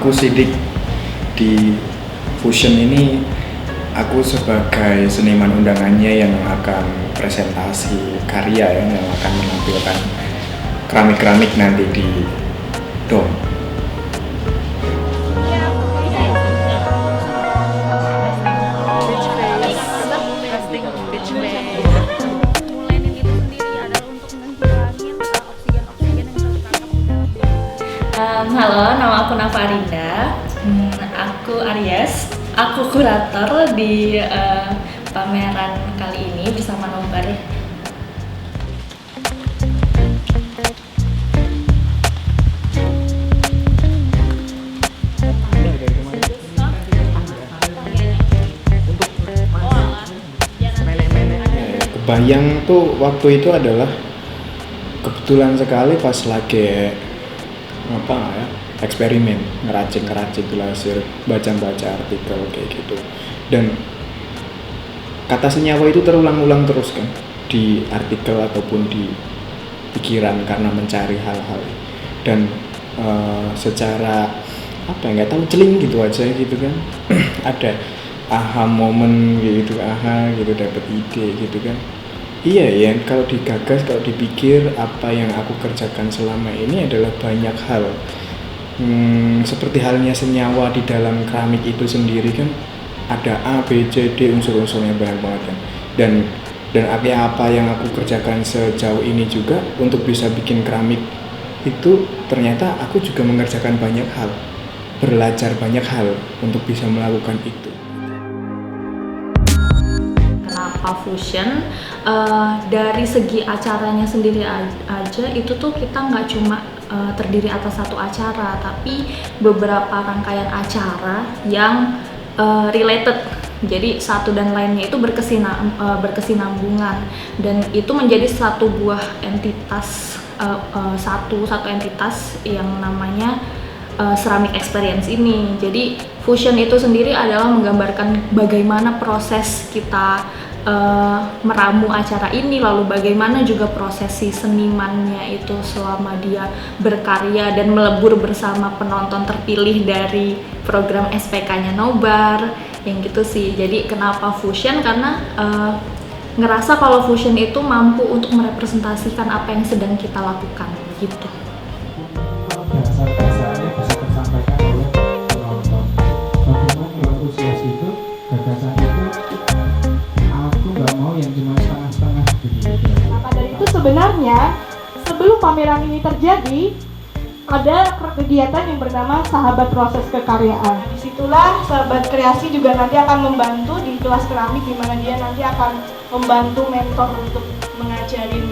aku sidik di Fusion ini, aku sebagai seniman undangannya yang akan presentasi karya ya, yang akan menampilkan keramik-keramik nanti di DOM. Halo, nama aku Nafarinda. Aku Aries. Aku kurator di pameran kali ini bersama Nobar. Kebayang tuh waktu itu adalah kebetulan sekali pas lagi eksperimen ngeracik hasil baca artikel kayak gitu, dan kata senyawa itu terulang-ulang terus kan di artikel ataupun di pikiran karena mencari hal-hal, dan secara nggak tahu celing gitu aja gitu kan ada aha momen gitu, dapat ide gitu kan. Iya ya, kalau digagas, kalau dipikir apa yang aku kerjakan selama ini adalah banyak hal. Seperti halnya senyawa di dalam keramik itu sendiri kan ada A, B, C, D unsur-unsurnya banyak banget kan. Dan apa yang aku kerjakan sejauh ini juga untuk bisa bikin keramik itu ternyata aku juga mengerjakan banyak hal, belajar banyak hal untuk bisa melakukan itu. Kenapa Fusion? Dari segi acaranya sendiri aja itu tuh kita nggak cuma terdiri atas satu acara, tapi beberapa rangkaian acara yang related. Jadi satu dan lainnya itu berkesinambungan, dan itu menjadi satu buah entitas, satu entitas yang namanya ceramic experience ini. Jadi Fusion itu sendiri adalah menggambarkan bagaimana proses kita meramu acara ini, lalu bagaimana juga prosesi senimannya itu selama dia berkarya dan melebur bersama penonton terpilih dari program SPK-nya Nobar, yang gitu sih. Jadi kenapa Fusion? Karena ngerasa kalau Fusion itu mampu untuk merepresentasikan apa yang sedang kita lakukan gitu. Gagasan-gagasannya bisa tersampaikan oleh penonton. Bagaimana dalam usia itu gagasan itu aku nggak mau yang cuma setengah-setengah gitu. Maka dari itu sebenarnya sebelum pameran ini terjadi ada kegiatan yang bernama Sahabat Proses Kekaryaan. Disitulah sahabat kreasi juga nanti akan membantu di kelas keramik, di mana dia nanti akan membantu mentor untuk mengajarin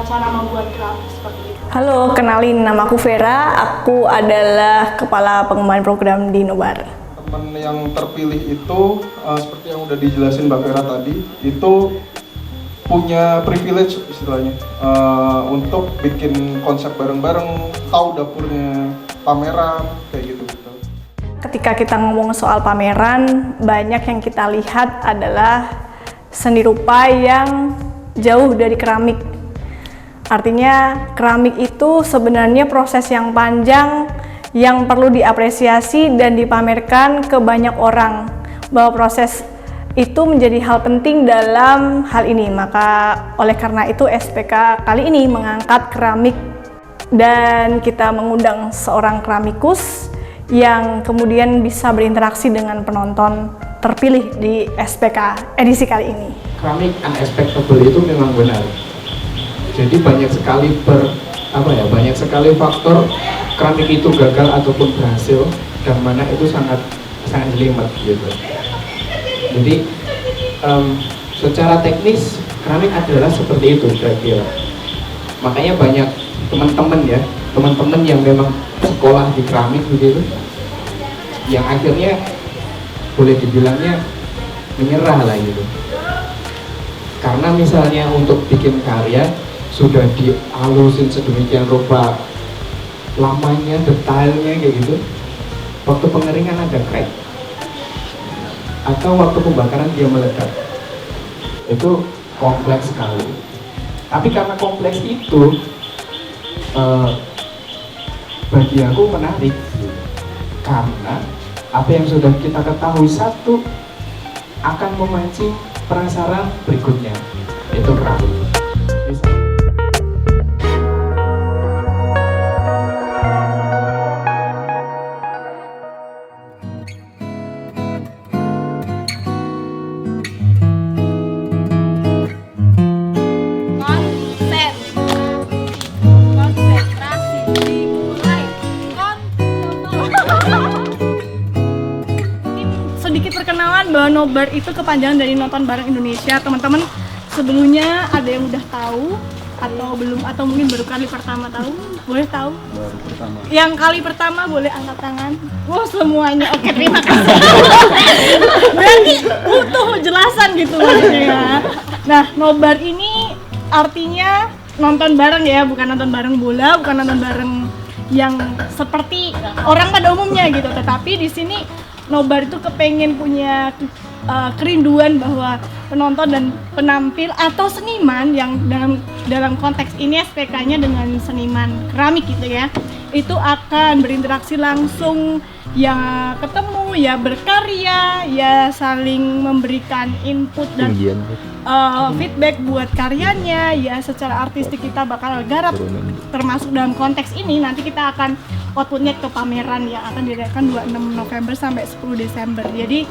cara membuat keramik seperti itu. Halo, kenalin, nama aku Vera. Aku adalah kepala pengembangan program di Nobar. Teman yang terpilih itu seperti yang udah dijelasin Mbak Vera tadi, itu punya privilege istilahnya untuk bikin konsep bareng-bareng, tahu dapurnya pameran kayak gitu. Ketika kita ngomong soal pameran, banyak yang kita lihat adalah seni rupa yang jauh dari keramik. Artinya keramik itu sebenarnya proses yang panjang yang perlu diapresiasi dan dipamerkan ke banyak orang, bahwa proses itu menjadi hal penting dalam hal ini. Maka oleh karena itu SPK kali ini mengangkat keramik, dan kita mengundang seorang keramikus yang kemudian bisa berinteraksi dengan penonton terpilih di SPK edisi kali ini. Keramik unexpectable itu memang benar. Jadi banyak sekali banyak sekali faktor keramik itu gagal ataupun berhasil, dan mana itu sangat jelimet gitu. Jadi secara teknis keramik adalah seperti itu kira-kira. Makanya banyak teman-teman yang memang sekolah di keramik begitu, yang akhirnya boleh dibilangnya menyerah lah gitu. Karena misalnya untuk bikin karya sudah dihalusin sedemikian rupa, lamanya, detailnya kayak gitu, waktu pengeringan ada crack, atau waktu pembakaran dia meledak. Itu kompleks sekali. Tapi karena kompleks itu bagi aku menarik. Karena apa yang sudah kita ketahui satu akan memancing penasaran berikutnya, itu keramik. Sedikit perkenalan bahwa Nobar itu kepanjangan dari Nonton Bareng Indonesia. Teman-teman sebelumnya ada yang udah tahu atau belum, atau mungkin baru kali pertama tahu? Boleh tahu? Baru pertama. Yang kali pertama boleh angkat tangan. Wah, semuanya. Oke, terima kasih. Berarti butuh penjelasan gitu maksudnya ya. Nah, Nobar ini artinya nonton bareng ya, bukan nonton bareng bola, bukan nonton bareng yang seperti orang pada umumnya gitu. Tetapi di sini Nobar itu kepengen punya kerinduan bahwa penonton dan penampil atau seniman yang dalam konteks ini SPK-nya dengan seniman keramik gitu ya, itu akan berinteraksi langsung, ya ketemu, ya berkarya, ya saling memberikan input dan feedback buat karyanya, ya secara artistik kita bakal garap. Termasuk dalam konteks ini nanti kita akan outputnya ke pameran yang akan diadakan 26 November sampai 10 Desember. Jadi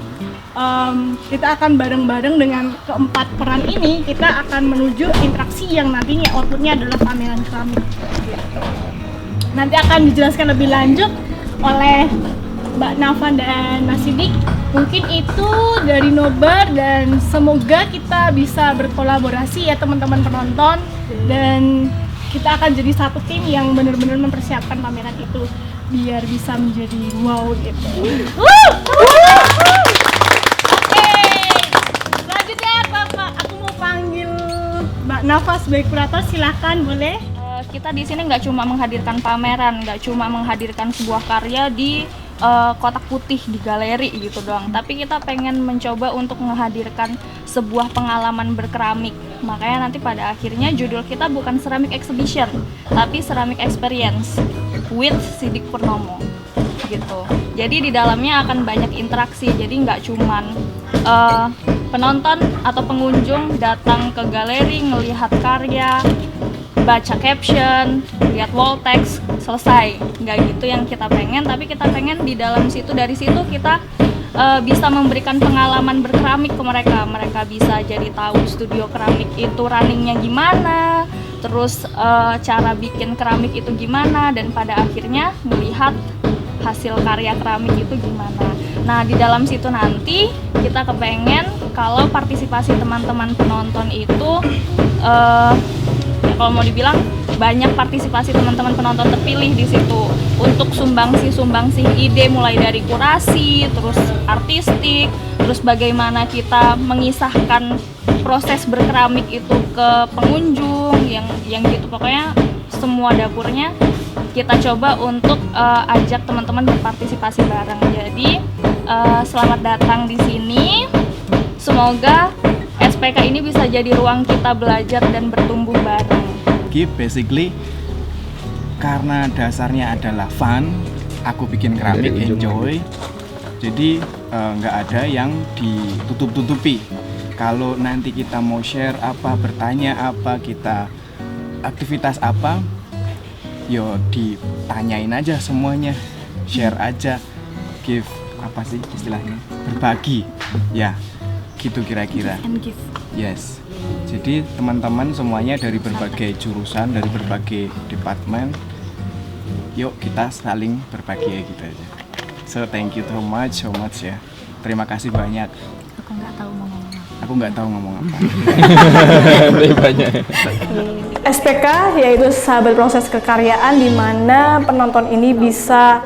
kita akan bareng-bareng dengan keempat peran ini, kita akan menuju interaksi yang nantinya outputnya adalah pameran keramik. Nanti akan dijelaskan lebih lanjut oleh Mbak Nafa dan Mas Sidik. Mungkin itu dari Nobar, dan semoga kita bisa berkolaborasi ya teman-teman penonton, dan kita akan jadi satu tim yang benar-benar mempersiapkan pameran itu biar bisa menjadi wow gitu. Oke, selanjutnya Bapak, aku mau panggil Mbak Nafa sebagai kurator, silahkan boleh. Kita di sini nggak cuma menghadirkan pameran, nggak cuma menghadirkan sebuah karya di kotak putih di galeri gitu doang, tapi kita pengen mencoba untuk menghadirkan sebuah pengalaman berkeramik. Makanya nanti pada akhirnya judul kita bukan Ceramic Exhibition, tapi Ceramic Experience with Sidik Purnomo gitu. Jadi di dalamnya akan banyak interaksi, jadi nggak cuman penonton atau pengunjung datang ke galeri ngelihat karya, baca caption, lihat wall text, selesai. Nggak gitu yang kita pengen, tapi kita pengen di dalam situ, dari situ kita bisa memberikan pengalaman berkeramik ke mereka. Mereka bisa jadi tahu studio keramik itu runningnya gimana, terus cara bikin keramik itu gimana, dan pada akhirnya melihat hasil karya keramik itu gimana. Nah, di dalam situ nanti kita kepengen kalau partisipasi teman-teman penonton itu kalau mau dibilang banyak partisipasi teman-teman penonton terpilih di situ untuk sumbangsi ide, mulai dari kurasi, terus artistik, terus bagaimana kita mengisahkan proses berkeramik itu ke pengunjung, yang gitu. Pokoknya semua dapurnya kita coba untuk ajak teman-teman berpartisipasi bareng. Jadi selamat datang di sini. Semoga SPK ini bisa jadi ruang kita belajar dan bertumbuh bareng. Basically karena dasarnya adalah fun, aku bikin keramik enjoy, jadi nggak ada yang ditutup-tutupi. Kalau nanti kita mau share apa, bertanya apa, kita aktivitas apa, yo ditanyain aja semuanya, share aja, give apa sih istilahnya, berbagi, ya gitu kira-kira. And give. Yes. Jadi teman-teman semuanya dari berbagai jurusan, dari berbagai departemen, yuk kita saling berbagi ya gitu aja. So thank you so much ya. Terima kasih banyak. Aku nggak tahu ngomong apa. Aku nggak tahu ngomong apa. SPK yaitu Sahabat Proses Kekaryaan, di mana penonton ini bisa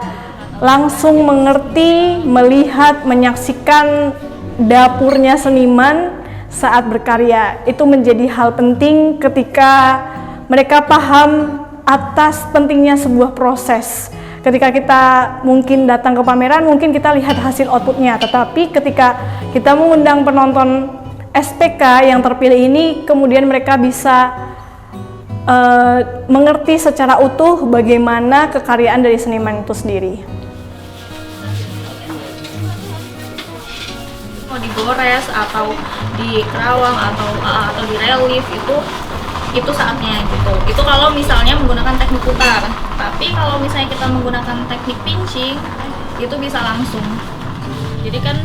langsung mengerti, melihat, menyaksikan dapurnya seniman saat berkarya. Itu menjadi hal penting ketika mereka paham atas pentingnya sebuah proses. Ketika kita mungkin datang ke pameran, mungkin kita lihat hasil outputnya, tetapi ketika kita mengundang penonton SPK yang terpilih ini, kemudian mereka bisa mengerti secara utuh bagaimana kekaryaan dari seniman itu sendiri. digores atau di kerawang atau di relief itu saatnya gitu. Itu kalau misalnya menggunakan teknik putar. Tapi kalau misalnya kita menggunakan teknik pinching itu bisa langsung. Jadi kan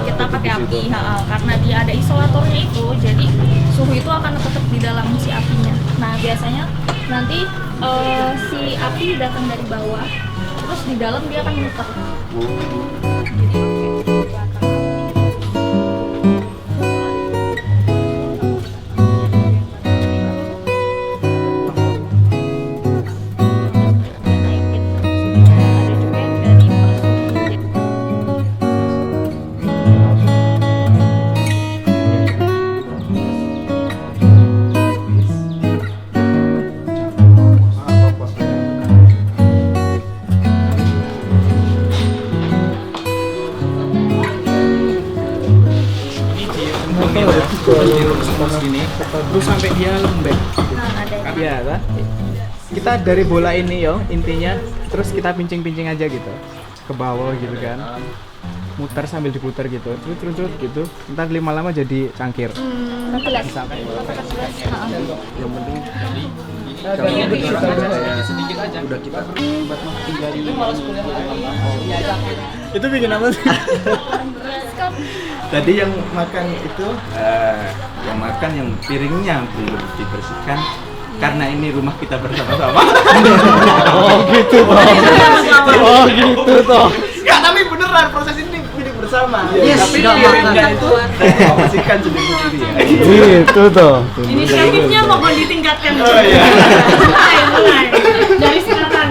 kita pakai api karena dia ada isolatornya itu, jadi suhu itu akan tetap di dalam si apinya. Nah biasanya nanti si api datang dari bawah, terus di dalam dia akan muter. Terus sampai dia lembek. Iya kan? Kita dari bola ini yo intinya, terus kita pincing-pincing aja gitu ke bawah gitu kan, muter sambil diputar gitu, terus gitu. Ntar lama-lama jadi cangkir. Sampai yang penting sedikit aja udah kita tinggal itu bikin apa sih? Tadi yang makan itu, yang piringnya belum dibersihkan karena ini rumah kita bersama-sama. Oh gitu toh. Enggak, tapi beneran proses ini milik bersama. Yes, tapi piringnya itu bersihkan sendiri-sendiri ya. Gitu toh. Inisiatifnya mohon ditingkatkan. Oh iya. Mulai dari sekarang.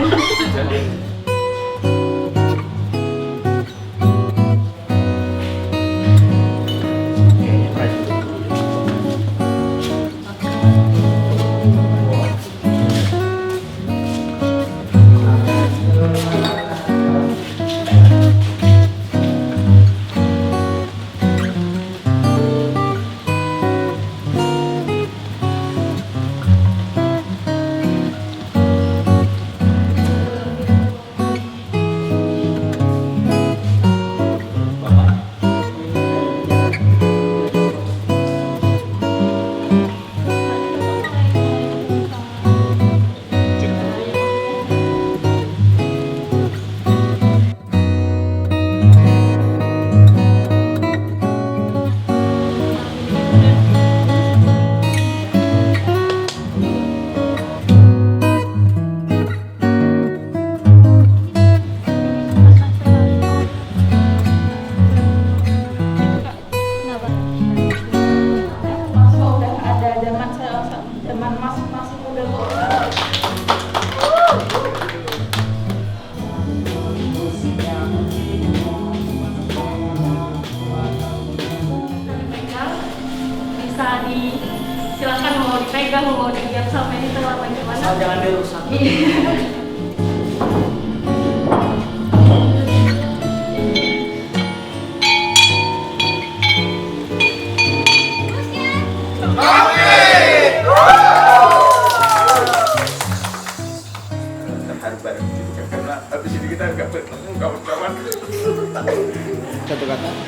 Silakan mau dipegang, mau dilihat sampai ini telah bagaimana. Jangan dirusak.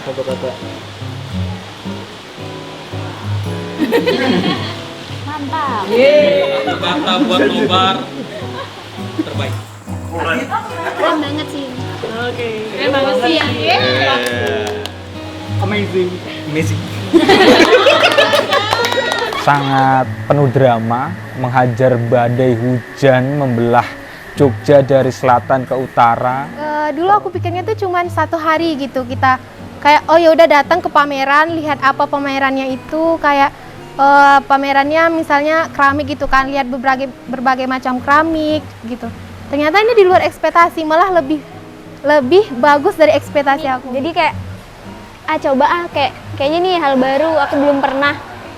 Satu kata. Mantap. Satu kata buat nobar terbaik. Keren banget sih. Oke. Keren banget sih ya. Amazing. Sangat penuh drama, menghajar badai hujan membelah Jogja dari selatan ke utara. Dulu aku pikirnya tuh cuma 1 hari gitu, kita kayak oh ya udah datang ke pameran, lihat apa pamerannya itu, kayak pamerannya misalnya keramik gitu kan, lihat berbagai macam keramik gitu. Ternyata ini di luar ekspektasi, malah lebih bagus dari ekspektasi aku. Jadi kayak kayaknya nih hal baru, aku belum pernah.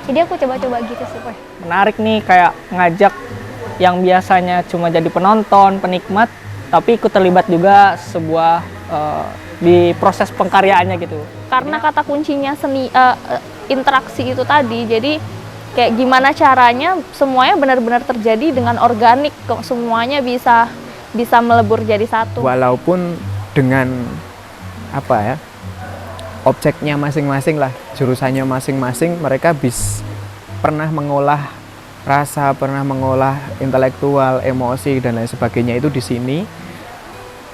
Jadi aku coba-coba gitu sih, Boy. Menarik nih, kayak ngajak yang biasanya cuma jadi penonton, penikmat, tapi ikut terlibat juga sebuah di proses pengkaryaannya gitu. Karena kata kuncinya seni interaksi itu tadi, jadi kayak gimana caranya semuanya benar-benar terjadi dengan organik, semuanya bisa melebur jadi satu. Walaupun dengan objeknya masing-masing lah, jurusannya masing-masing, mereka pernah mengolah rasa, pernah mengolah intelektual, emosi dan lain sebagainya itu di sini,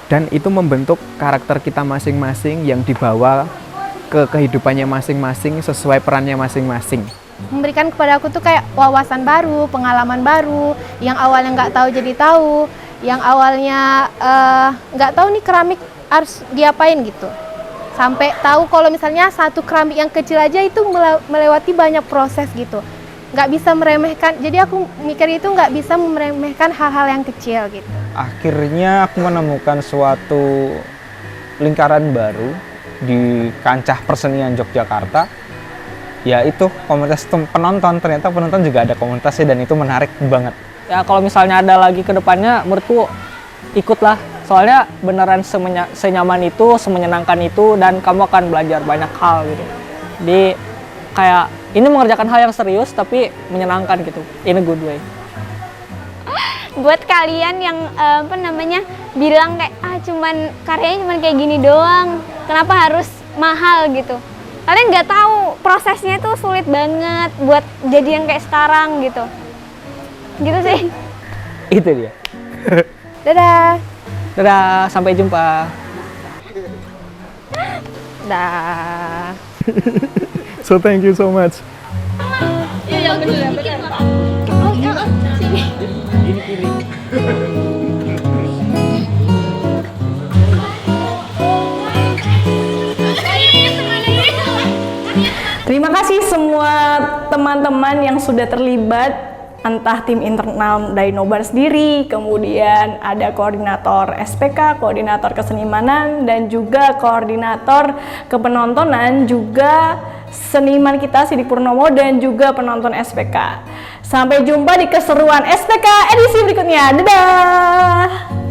dan itu membentuk karakter kita masing-masing yang dibawa ke kehidupannya masing-masing sesuai perannya masing-masing. Memberikan kepada aku tuh kayak wawasan baru, pengalaman baru, yang awalnya nggak tahu jadi tahu, yang awalnya nggak tahu nih keramik harus diapain gitu. Sampai tahu kalau misalnya satu keramik yang kecil aja itu melewati banyak proses gitu. Nggak bisa meremehkan, jadi aku mikir itu nggak bisa meremehkan hal-hal yang kecil gitu. Akhirnya aku menemukan suatu lingkaran baru di kancah persenian Yogyakarta, yaitu komunitas penonton. Ternyata penonton juga ada komunitasnya dan itu menarik banget. Ya kalau misalnya ada lagi ke depannya, menurutku ikutlah. Soalnya beneran senyaman itu, semenyenangkan itu, dan kamu akan belajar banyak hal gitu. Jadi kayak ini mengerjakan hal yang serius tapi menyenangkan gitu, in a good way. Buat kalian yang bilang kayak karyanya cuman kayak gini doang, kenapa harus mahal gitu? Kalian nggak tahu prosesnya itu sulit banget buat jadi yang kayak sekarang gitu. Gitu sih. Itu dia. Dadah. Dadah, sampai jumpa. Dah. So thank you so much. Iya bener. Oh iya, sini. Ini kiri. Terima kasih semua teman-teman yang sudah terlibat, entah tim internal dari Nobar sendiri, kemudian ada koordinator SPK, koordinator kesenimanan, dan juga koordinator kepenontonan, juga seniman kita Sidik Purnomo dan juga penonton SPK. Sampai jumpa di keseruan SPK edisi berikutnya. Dadah!